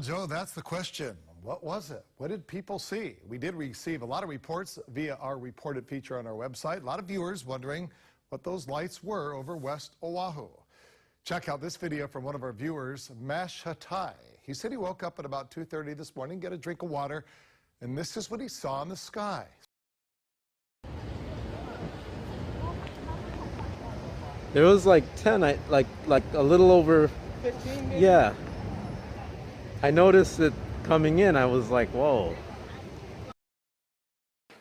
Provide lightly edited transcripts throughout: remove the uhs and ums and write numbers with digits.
Joe, that's the question. What was it? What did people see? We did receive a lot of reports via our reported feature on our website. A lot of viewers wondering what those lights were over West Oahu. Check out this video from one of our viewers, Mash Hatai. He said he woke up at about 2:30 this morning, get a drink of water, and this is what he saw in the sky. There was like 10, like a little over 15 maybe? Yeah. I noticed it coming in. I was like, whoa.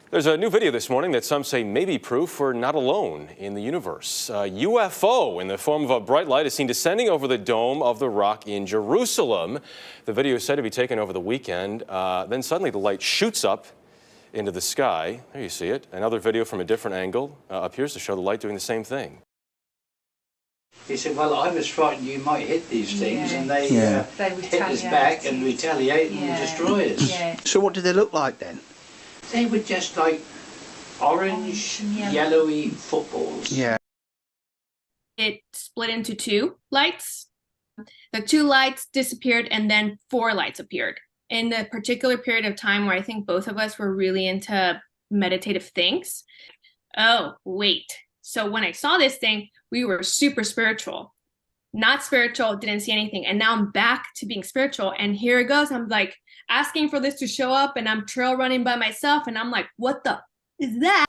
There's a new video this morning that some say may be proof we're not alone in the universe. A UFO in the form of a bright light is seen descending over the Dome of the Rock in Jerusalem. The video is said to be taken over the weekend. Then suddenly the light shoots up into the sky. There you see it. Another video from a different angle appears to show the light doing the same thing. He said, well, I was frightened you might hit these things, and they hit us back and retaliate and destroy us. Yeah. So what did they look like then? They were just like orange, yellowy footballs. Yeah. It split into two lights. The two lights disappeared and then four lights appeared. In the particular period of time where I think both of us were really into meditative things. Oh, wait. So when I saw this thing, we were super spiritual. Not spiritual, didn't see anything. And now I'm back to being spiritual. And here it goes. I'm like asking for this to show up and I'm trail running by myself. And I'm like, what the is that?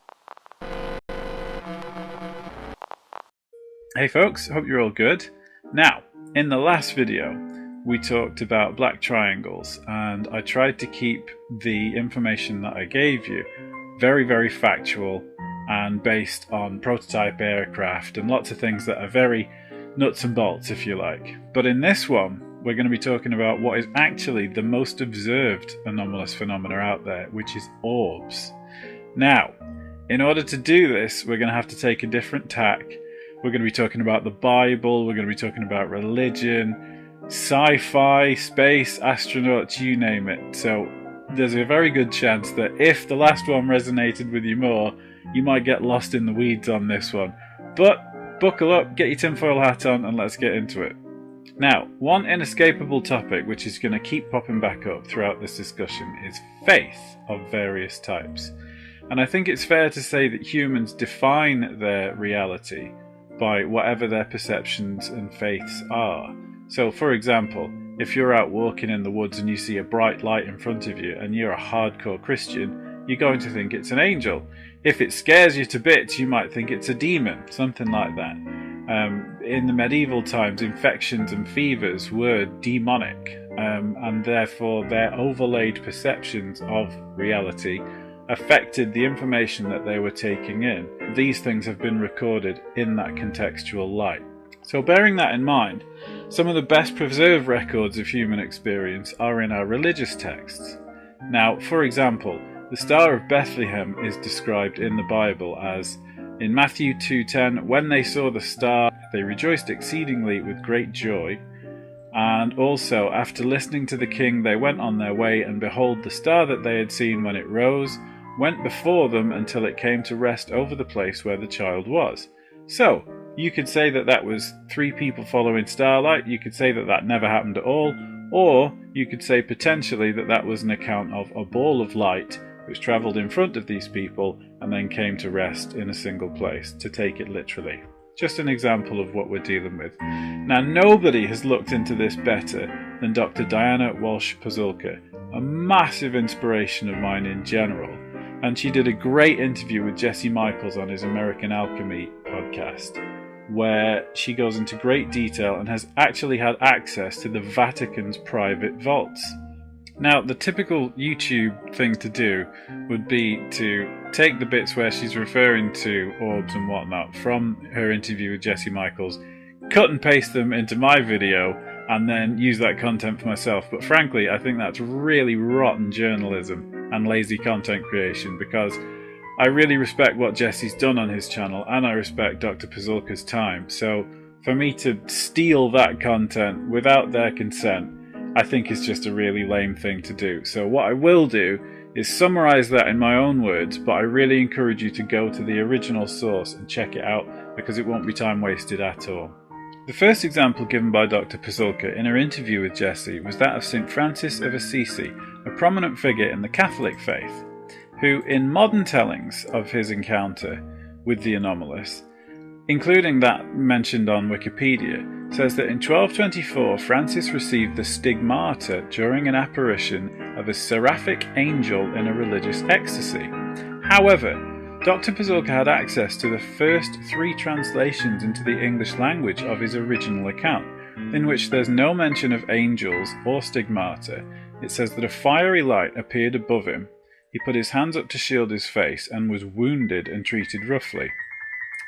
Hey folks, hope you're all good. Now, in the last video, we talked about black triangles. And I tried to keep the information that I gave you very, very factual and based on prototype aircraft and lots of things that are very nuts and bolts, if you like. But in this one, we're going to be talking about what is actually the most observed anomalous phenomena out there, which is orbs. Now, in order to do this, we're going to have to take a different tack. We're going to be talking about the Bible, we're going to be talking about religion, sci-fi, space, astronauts, you name it. So there's a very good chance that if the last one resonated with you more, you might get lost in the weeds on this one. But buckle up, get your tinfoil hat on, and let's get into it. Now, one inescapable topic which is going to keep popping back up throughout this discussion is faith of various types. And I think it's fair to say that humans define their reality by whatever their perceptions and faiths are. So, for example, if you're out walking in the woods and you see a bright light in front of you and you're a hardcore Christian, you're going to think it's an angel. If it scares you to bits, you might think it's a demon, something like that. In the medieval times, infections and fevers were demonic, and therefore their overlaid perceptions of reality affected the information that they were taking in. These things have been recorded in that contextual light. So bearing that in mind, some of the best preserved records of human experience are in our religious texts. Now, for example, the Star of Bethlehem is described in the Bible as, in Matthew 2:10, when they saw the star, they rejoiced exceedingly with great joy. And also, after listening to the king, they went on their way, and behold, the star that they had seen when it rose went before them until it came to rest over the place where the child was. So, you could say that that was three people following starlight, you could say that that never happened at all, or you could say potentially that that was an account of a ball of light which travelled in front of these people and then came to rest in a single place, to take it literally. Just an example of what we're dealing with. Now, nobody has looked into this better than Dr. Diana Walsh Pasulka, a massive inspiration of mine in general, and she did a great interview with Jesse Michels on his American Alchemy podcast, where she goes into great detail and has actually had access to the Vatican's private vaults. Now, the typical YouTube thing to do would be to take the bits where she's referring to orbs and whatnot from her interview with Jesse Michels, cut and paste them into my video, and then use that content for myself. But frankly, I think that's really rotten journalism and lazy content creation, because I really respect what Jesse's done on his channel, and I respect Dr. Pasulka's time. So for me to steal that content without their consent, I think is just a really lame thing to do. So what I will do is summarize that in my own words, but I really encourage you to go to the original source and check it out, because it won't be time wasted at all. The first example given by Dr. Pasulka in her interview with Jesse was that of St. Francis of Assisi, a prominent figure in the Catholic faith, who, in modern tellings of his encounter with the anomalous, including that mentioned on Wikipedia, says that in 1224 Francis received the stigmata during an apparition of a seraphic angel in a religious ecstasy. However, Dr. Pasulka had access to the first 3 translations into the English language of his original account, in which there's no mention of angels or stigmata. It says that a fiery light appeared above him, he put his hands up to shield his face, and was wounded and treated roughly.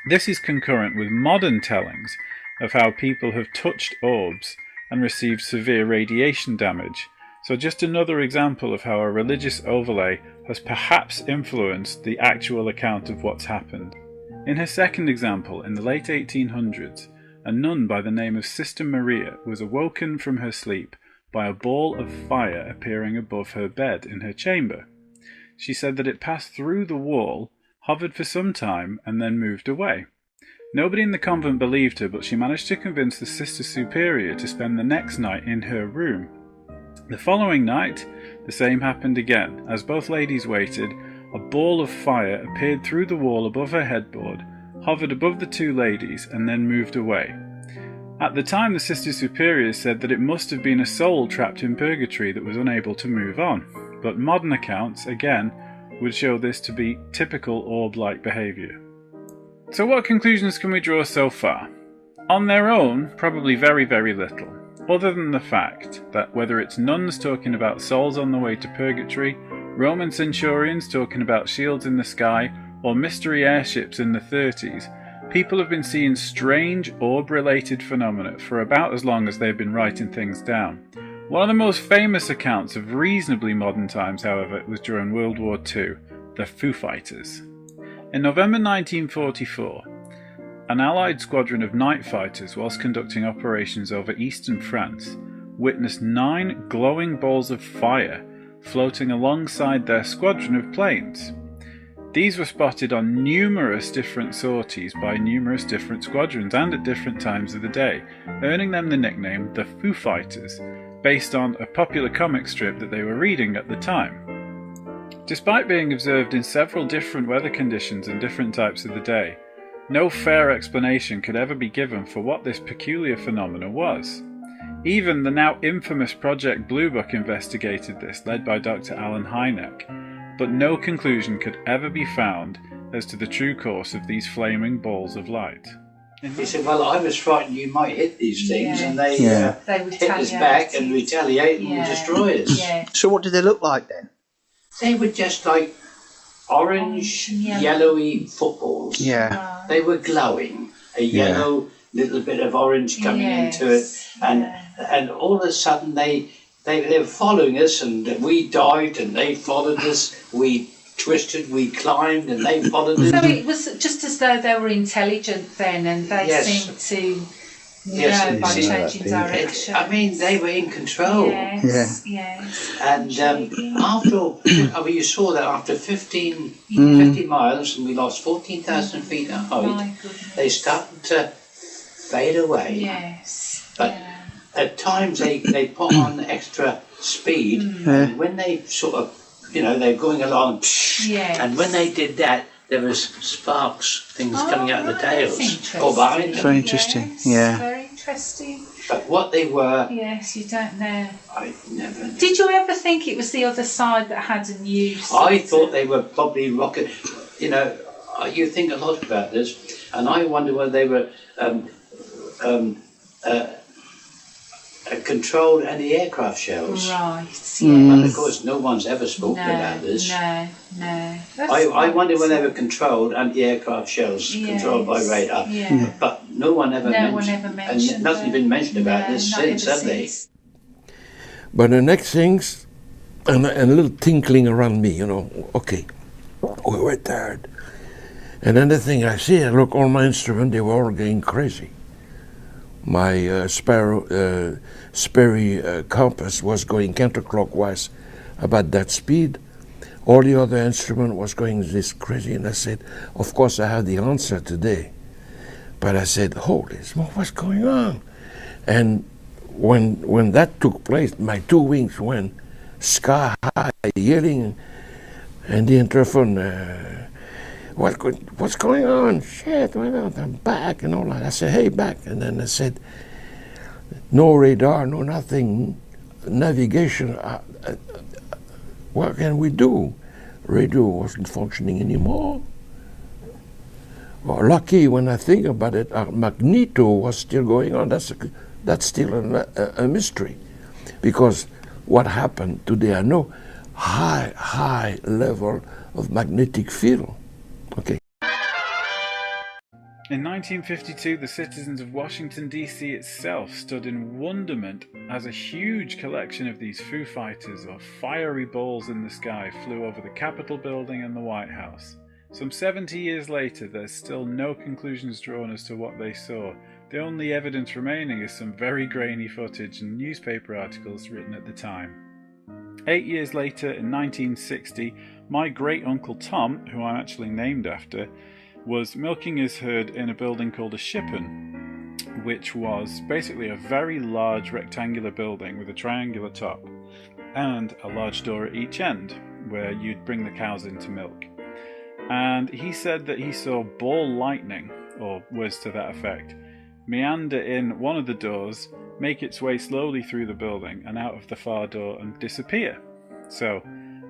This is concurrent with modern tellings of how people have touched orbs and received severe radiation damage. So just another example of how a religious overlay has perhaps influenced the actual account of what's happened. In her second example, in the late 1800s, a nun by the name of Sister Maria was awoken from her sleep by a ball of fire appearing above her bed in her chamber. She said that it passed through the wall, hovered for some time, and then moved away. Nobody in the convent believed her, but she managed to convince the Sister Superior to spend the next night in her room. The following night, the same happened again. As both ladies waited, a ball of fire appeared through the wall above her headboard, hovered above the 2 ladies, and then moved away. At the time, the Sister Superior said that it must have been a soul trapped in purgatory that was unable to move on, but modern accounts, again, would show this to be typical orb-like behaviour. So what conclusions can we draw so far? On their own, probably very, very little, other than the fact that whether it's nuns talking about souls on the way to purgatory, Roman centurions talking about shields in the sky, or mystery airships in the 30s, people have been seeing strange orb-related phenomena for about as long as they've been writing things down. One of the most famous accounts of reasonably modern times, however, was during World War II, the Foo Fighters. In November 1944, an Allied squadron of night fighters, whilst conducting operations over eastern France, witnessed 9 glowing balls of fire floating alongside their squadron of planes. These were spotted on numerous different sorties by numerous different squadrons and at different times of the day, earning them the nickname the Foo Fighters, based on a popular comic strip that they were reading at the time. Despite being observed in several different weather conditions and different types of the day, no fair explanation could ever be given for what this peculiar phenomena was. Even the now infamous Project Blue Book investigated this, led by Dr. Alan Hynek, but no conclusion could ever be found as to the true course of these flaming balls of light. He said, well, I was frightened you might hit these things, and they would hit us back and retaliate and destroy us. Yeah. So what did they look like then? They were just like orange, yellowy footballs. Yeah. They were glowing, a yellow little bit of orange coming into it, and all of a sudden they were following us, and we dived and they followed us. We twisted, we climbed, and they followed us. So it was just as though they were intelligent then, and they seemed to know by changing direction. I mean, they were in control. Yes. And after, you saw that after 50 miles, and we lost 14,000 feet of height, they started to fade away. Yes. But at times they put on extra speed, and when they sort of, they're going along, and when they did that, there was sparks, things coming out of the tails, or behind them. Very interesting. Yes, very interesting. But what they were, yes, you don't know. I never knew. Did you ever think it was the other side that had a new? I thought they were probably rocket. You think a lot about this, and I wonder whether they were controlled anti-aircraft shells. Right. And of course, no one's ever spoken about this. No. I wonder whether they were controlled anti-aircraft shells, controlled by radar. Yeah. But no one ever mentioned, and nothing's been mentioned about this since, have they? But the next things, and a little tinkling around me, okay, we were tired. And then the thing I see, I look, all my instruments, they were all getting crazy. My Sperry compass was going counterclockwise about that speed. All the other instrument was going this crazy, and I said, of course I have the answer today. But I said, holy smoke, what's going on? And when that took place, my 2 wings went sky high, yelling, and the interphone, what's going on? Shit, I'm back and all that. I said, hey, back. And then I said, no radar, no nothing, navigation. What can we do? Radio wasn't functioning anymore. Well, lucky when I think about it, our magneto was still going on. That's still a mystery, because what happened today? I know high level of magnetic field. Okay. In 1952, the citizens of Washington, D.C. itself stood in wonderment as a huge collection of these Foo Fighters, or fiery balls in the sky, flew over the Capitol building and the White House. Some 70 years later, there's still no conclusions drawn as to what they saw. The only evidence remaining is some very grainy footage and newspaper articles written at the time. 8 years later, in 1960, my great-uncle Tom, who I'm actually named after, was milking his herd in a building called a shippen, which was basically a very large rectangular building with a triangular top and a large door at each end where you'd bring the cows in to milk. And he said that he saw ball lightning, or words to that effect, meander in one of the doors, make its way slowly through the building and out of the far door and disappear. So,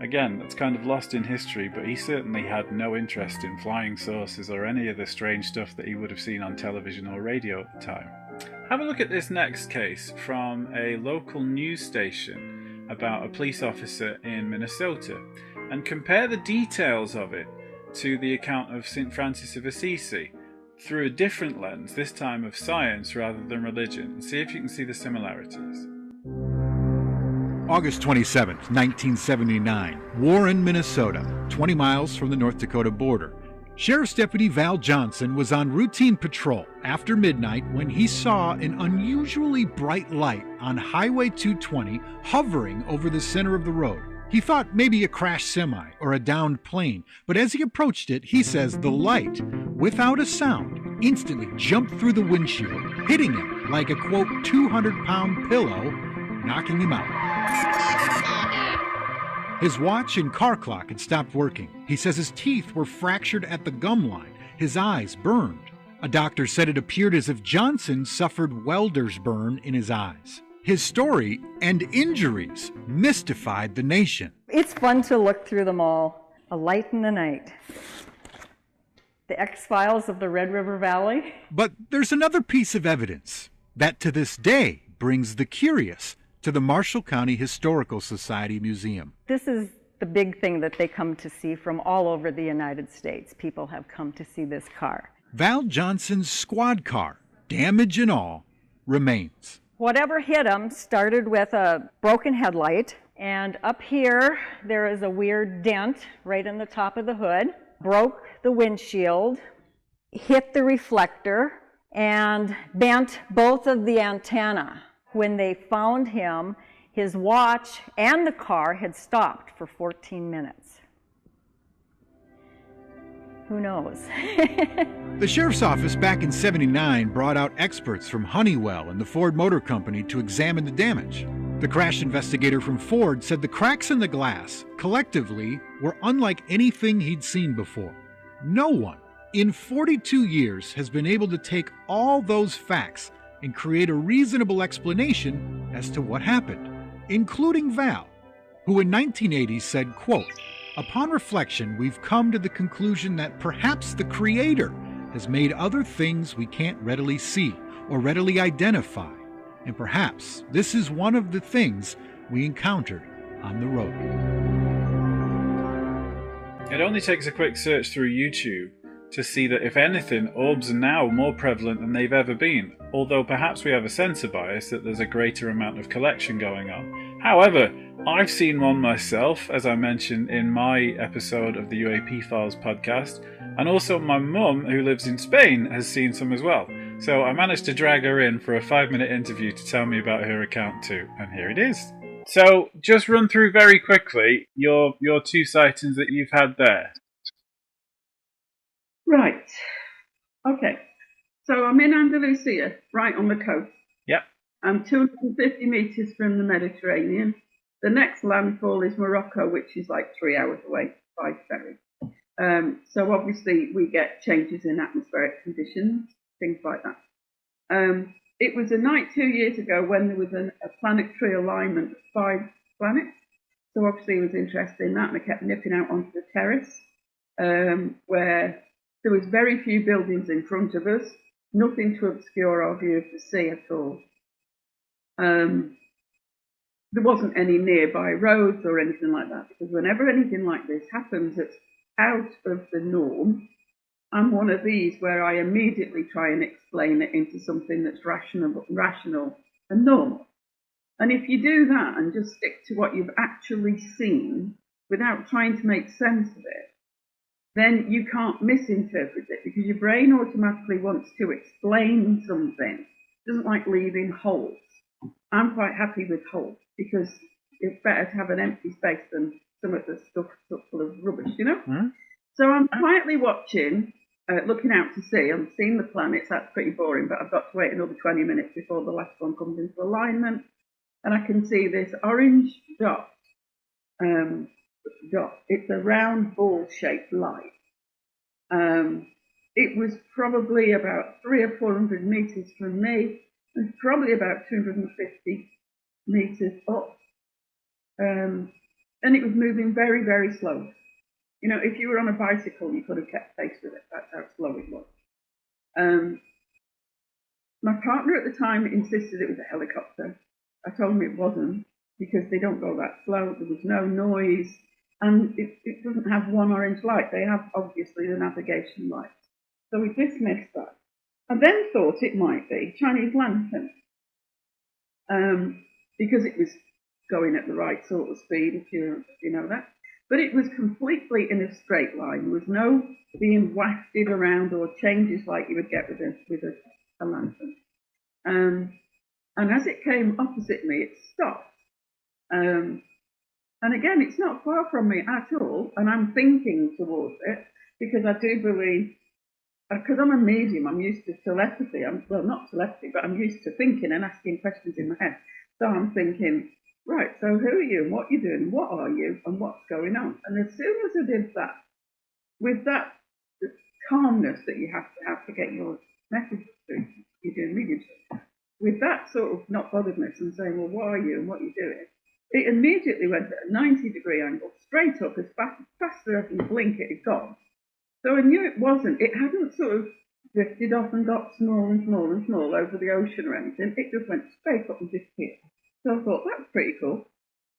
again, that's kind of lost in history, but he certainly had no interest in flying saucers or any of the strange stuff that he would have seen on television or radio at the time. Have a look at this next case from a local news station about a police officer in Minnesota, and compare the details of it to the account of St. Francis of Assisi through a different lens, this time of science rather than religion, and see if you can see the similarities. August 27, 1979, Warren, Minnesota, 20 miles from the North Dakota border. Sheriff's Deputy Val Johnson was on routine patrol after midnight when he saw an unusually bright light on Highway 220 hovering over the center of the road. He thought maybe a crashed semi or a downed plane, but as he approached it, he says the light, without a sound, instantly jumped through the windshield, hitting him like a, quote, 200-pound pillow, knocking him out. His watch and car clock had stopped working. He says his teeth were fractured at the gum line, his eyes burned. A doctor said it appeared as if Johnson suffered welder's burn in his eyes. His story and injuries mystified the nation. It's fun to look through them all. A light in the night. The X-Files of the Red River Valley. But there's another piece of evidence that to this day brings the curious to the Marshall County Historical Society Museum. This is the big thing that they come to see from all over the United States. People have come to see this car. Val Johnson's squad car, damage and all, remains. Whatever hit him started with a broken headlight, and up here there is a weird dent right in the top of the hood, broke the windshield, hit the reflector, and bent both of the antenna. When they found him, his watch and the car had stopped for 14 minutes. Who knows? The sheriff's office back in '79 brought out experts from Honeywell and the Ford Motor Company to examine the damage. The crash investigator from Ford said the cracks in the glass, collectively, were unlike anything he'd seen before. No one, in 42 years, has been able to take all those facts and create a reasonable explanation as to what happened, including Val, who in 1980 said, quote, "Upon reflection, we've come to the conclusion that perhaps the Creator has made other things we can't readily see or readily identify, and perhaps this is one of the things we encountered on the road." It only takes a quick search through YouTube to see that, if anything, orbs are now more prevalent than they've ever been, although perhaps we have a sensor bias that there's a greater amount of collection going on. However, I've seen one myself, as I mentioned in my episode of the UAP Files podcast, and also my mum, who lives in Spain, has seen some as well. So I managed to drag her in for a 5-minute interview to tell me about her account too, and here it is. So, just run through very quickly your 2 sightings that you've had there. Right. Okay. So I'm in Andalusia, right on the coast. Yep. I'm 250 meters from the Mediterranean. The next landfall is Morocco, which is like 3 hours away by ferry. So obviously we get changes in atmospheric conditions, things like that. It was a night 2 years ago when there was a planetary alignment of 5 planets. So obviously I was interested in that, and I kept nipping out onto the terrace, where there was very few buildings in front of us, nothing to obscure our view of the sea at all. There wasn't any nearby roads or anything like that, because whenever anything like this happens that's out of the norm, I'm one of these where I immediately try and explain it into something that's rational and normal. And if you do that and just stick to what you've actually seen without trying to make sense of it, then you can't misinterpret it, because your brain automatically wants to explain something. It doesn't like leaving holes. I'm quite happy with holes, because it's better to have an empty space than some of the stuff full of rubbish, you know? Mm-hmm. So I'm quietly watching, looking out to sea. I'm seeing the planets. That's pretty boring, but I've got to wait another 20 minutes before the last one comes into alignment. And I can see this orange dot. It's a round ball-shaped light. It was probably about 300 or 400 meters from me, and probably about 250 meters up. And it was moving very, very slow. You know, if you were on a bicycle, you could have kept pace with it. That's how slow it was. My partner at the time insisted it was a helicopter. I told him it wasn't, because they don't go that slow. There was no noise, and it doesn't have one orange light. They have, obviously, the navigation lights. So we dismissed that. I then thought it might be Chinese lantern, because it was going at the right sort of speed, if you know that. But it was completely in a straight line. There was no being wafted around or changes like you would get with a lantern. And as it came opposite me, it stopped. And again, it's not far from me at all, and I'm thinking towards it, because I do believe, because I'm a medium, I'm used to telepathy. Well, not telepathy, but I'm used to thinking and asking questions in my head. So I'm thinking, right, so who are you, and what are you doing, what are you, and what's going on? And as soon as I did that, with that calmness that you have to get your message through, you're doing mediumship, with that sort of not botheredness and saying, well, what are you and what are you doing? It immediately went at a 90-degree angle, straight up, as fast as I can blink it had gone. So I knew it wasn't, it hadn't sort of drifted off and got small and small and small over the ocean or anything. It just went straight up and disappeared. So I thought, that's pretty cool.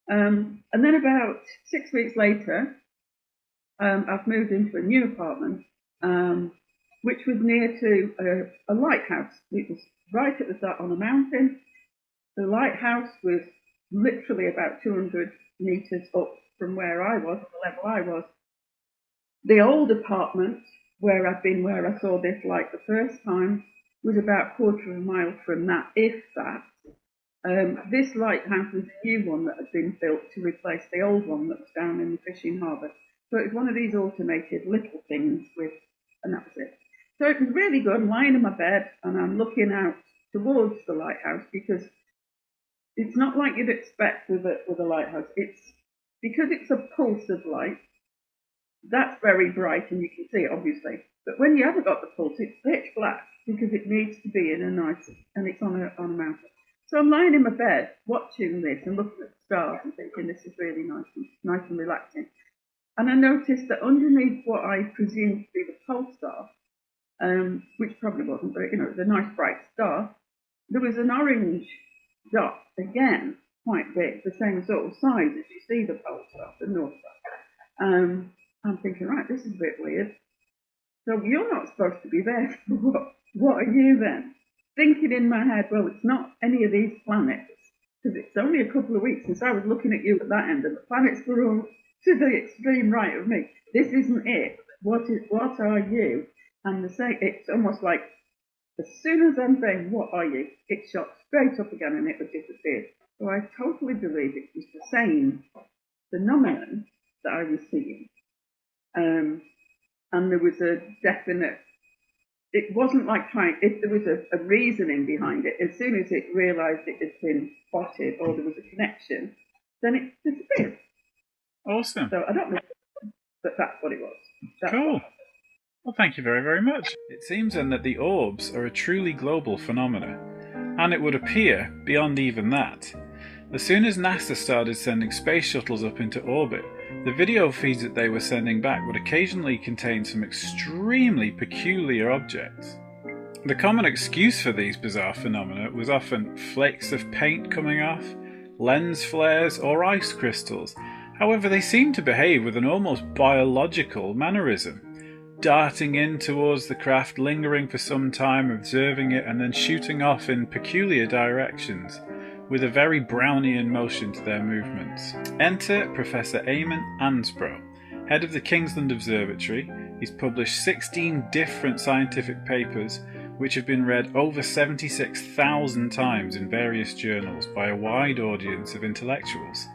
And then about 6 weeks later, I've moved into a new apartment, which was near to a lighthouse. It was right at the start on a mountain. The lighthouse was literally about 200 meters up from where I was, at the level I was. The old apartment where I'd been, where I saw this light the first time, was about a quarter of a mile from that, if that. This lighthouse was a new one that had been built to replace the old one that was down in the fishing harbour. So it was one of these automated little things and that was it. So it was really good. I'm lying in my bed and I'm looking out towards the lighthouse, because it's not like you'd expect with a lighthouse. It's because it's a pulse of light. That's very bright and you can see it, obviously. But when you haven't got the pulse, it's pitch black, because it needs to be in a nice, and it's on a mountain. So I'm lying in my bed watching this and looking at the stars and thinking, this is really nice and relaxing. And I noticed that underneath what I presumed to be the pole star, which probably wasn't, but you know, it was a nice bright star, there was an orange dot, again, quite big, the same sort of size as you see the pole star, the North Star. I'm thinking, right, this is a bit weird. So you're not supposed to be there. What are you then? Thinking in my head, well, it's not any of these planets, because it's only a couple of weeks since I was looking at you at that end, and the planets were all to the extreme right of me. This isn't it. What are you? And it's almost like, as soon as I'm saying, what are you? It shot straight up again and it would disappear. So I totally believe it was the same phenomenon that I was seeing. And there was a definite it wasn't like trying, if there was a reasoning behind it, as soon as it realised it had been spotted or there was a connection, then it disappeared. Awesome. So I don't know, but that's what it was. Cool. Well, thank you very, very much. It seems then that the orbs are a truly global phenomena, and it would appear beyond even that. As soon as NASA started sending space shuttles up into orbit, the video feeds that they were sending back would occasionally contain some extremely peculiar objects. The common excuse for these bizarre phenomena was often flakes of paint coming off, lens flares, or ice crystals. However, they seemed to behave with an almost biological mannerism, darting in towards the craft, lingering for some time, observing it, and then shooting off in peculiar directions, with a very Brownian motion to their movements. Enter Professor Eamonn Ansbro, head of the Kingsland Observatory. He's published 16 different scientific papers, which have been read over 76,000 times in various journals by a wide audience of intellectuals.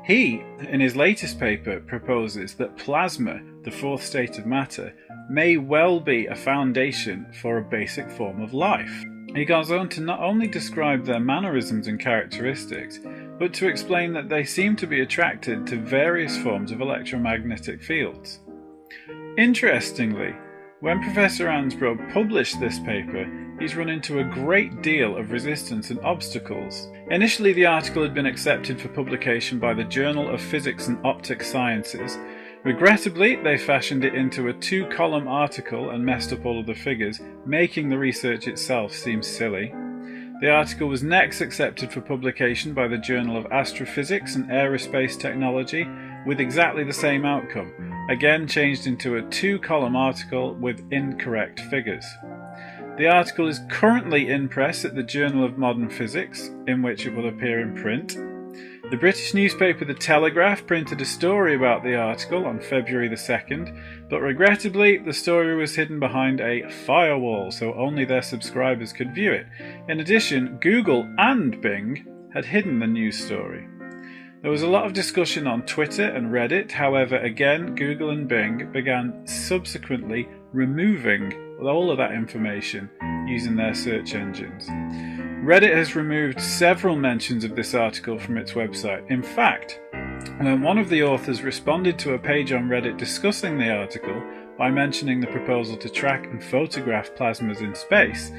He, in his latest paper, proposes that plasma, the fourth state of matter, may well be a foundation for a basic form of life. He goes on to not only describe their mannerisms and characteristics, but to explain that they seem to be attracted to various forms of electromagnetic fields. Interestingly, when Professor Ansbro published this paper, he's run into a great deal of resistance and obstacles. Initially, the article had been accepted for publication by the Journal of Physics and Optic Sciences. Regrettably, they fashioned it into a 2-column article and messed up all of the figures, making the research itself seem silly. The article was next accepted for publication by the Journal of Astrophysics and Aerospace Technology, with exactly the same outcome, again changed into a 2-column article with incorrect figures. The article is currently in press at the Journal of Modern Physics, in which it will appear in print. The British newspaper The Telegraph printed a story about the article on February the 2nd, but regrettably the story was hidden behind a firewall, so only their subscribers could view it. In addition, Google and Bing had hidden the news story. There was a lot of discussion on Twitter and Reddit. However, again, Google and Bing began subsequently removing all of that information using their search engines. Reddit has removed several mentions of this article from its website. In fact, when one of the authors responded to a page on Reddit discussing the article by mentioning the proposal to track and photograph plasmas in space,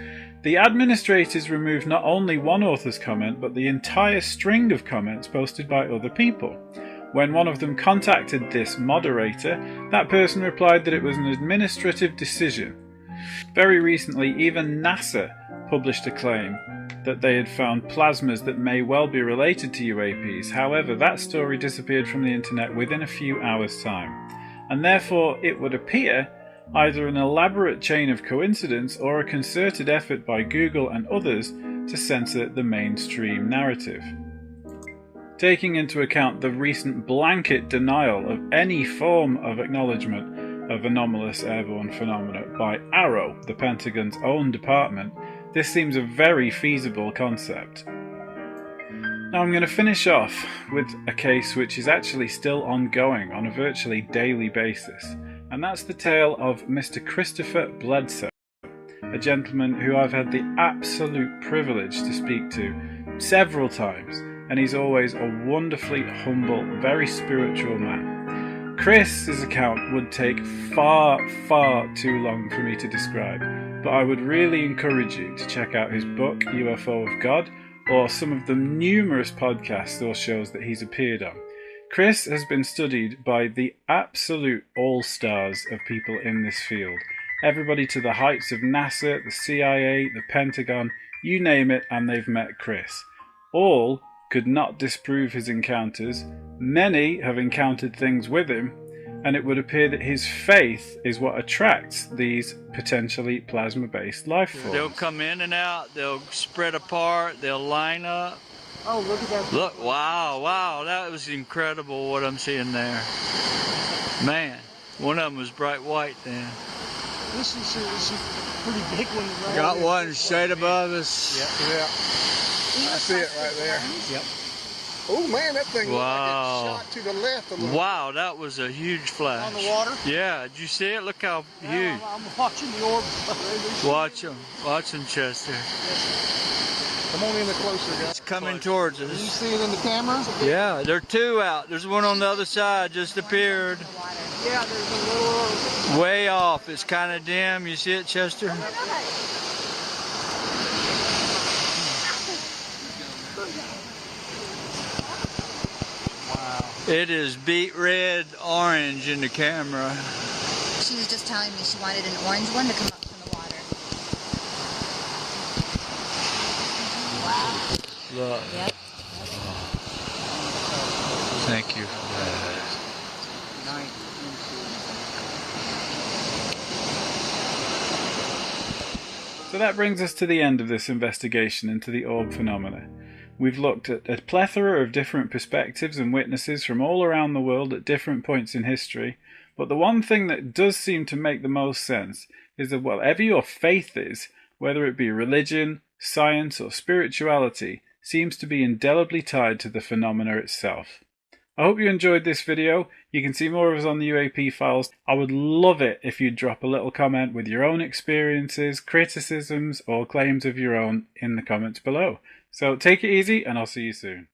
the administrators removed not only one author's comment, but the entire string of comments posted by other people. When one of them contacted this moderator, that person replied that it was an administrative decision. Very recently, even NASA published a claim that they had found plasmas that may well be related to UAPs. However, that story disappeared from the internet within a few hours' time, and therefore it would appear either an elaborate chain of coincidence or a concerted effort by Google and others to censor the mainstream narrative. Taking into account the recent blanket denial of any form of acknowledgement of anomalous airborne phenomena by AARO, the Pentagon's own department, this seems a very feasible concept. Now I'm going to finish off with a case which is actually still ongoing on a virtually daily basis, and that's the tale of Mr. Christopher Bledsoe, a gentleman who I've had the absolute privilege to speak to several times, and he's always a wonderfully humble, very spiritual man. Chris's account would take far too long for me to describe, but I would really encourage you to check out his book, UFO of God, or some of the numerous podcasts or shows that he's appeared on. Chris has been studied by the absolute all-stars of people in this field. Everybody to the heights of NASA, the CIA, the Pentagon, you name it, and they've met Chris. All could not disprove his encounters. Many have encountered things with him, and it would appear that his faith is what attracts these potentially plasma-based life forms. They'll come in and out, they'll spread apart, they'll line up. Oh, look at that. Look, wow, that was incredible what I'm seeing there. Man, one of them was bright white then. This is a pretty big one. Right Got there. one straight above us. Yep. Yeah. I see it right there. Yep. Oh man, that thing Wow. looked like it shot to the left a little. Wow, that was a huge flash. On the water? Yeah, did you see it? Look how huge. I'm watching the orbs. Watch them, Chester. Come on in closer, guys. It's coming towards us. Can you see it in the camera? Yeah, there are two out. There's one on the other side, just appeared. Yeah, there's a little... Way off. It's kind of dim. You see it, Chester? It is beet red orange in the camera. She was just telling me she wanted an orange one to come up from the water. Wow. Look. Yep. Thank you for that. So that brings us to the end of this investigation into the orb phenomena. We've looked at a plethora of different perspectives and witnesses from all around the world at different points in history, but the one thing that does seem to make the most sense is that whatever your faith is, whether it be religion, science or spirituality, seems to be indelibly tied to the phenomena itself. I hope you enjoyed this video. You can see more of us on the UAP files. I would love it if you'd drop a little comment with your own experiences, criticisms or claims of your own in the comments below. So take it easy and I'll see you soon.